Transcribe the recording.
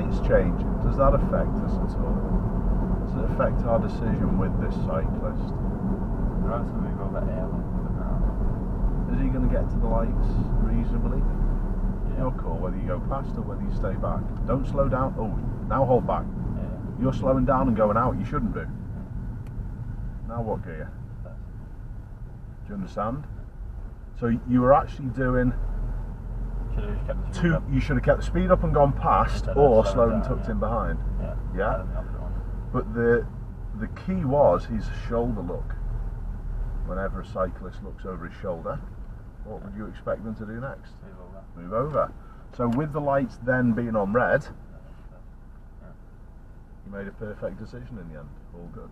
lights changing, does that affect us at all? Does it affect our decision with this cyclist? Right, so we go a bit early for now. Is he going to get to the lights reasonably? Yeah. Your call, whether you go past or whether you stay back. Don't slow down. Oh, now hold back. Yeah. You're slowing down and going out. You shouldn't do. Now what gear? Do you understand? So you were actually doing Should have just kept the speed up. you should have kept the speed up and gone past, Instead of or slowing slowed and down, tucked yeah. in behind. Yeah. Yeah? Better than the opposite one. But the key was his shoulder look. Whenever a cyclist looks over his shoulder, what would you expect them to do next? Move over. Move over. So with the lights then being on red, Yeah. you made a perfect decision in the end. All good.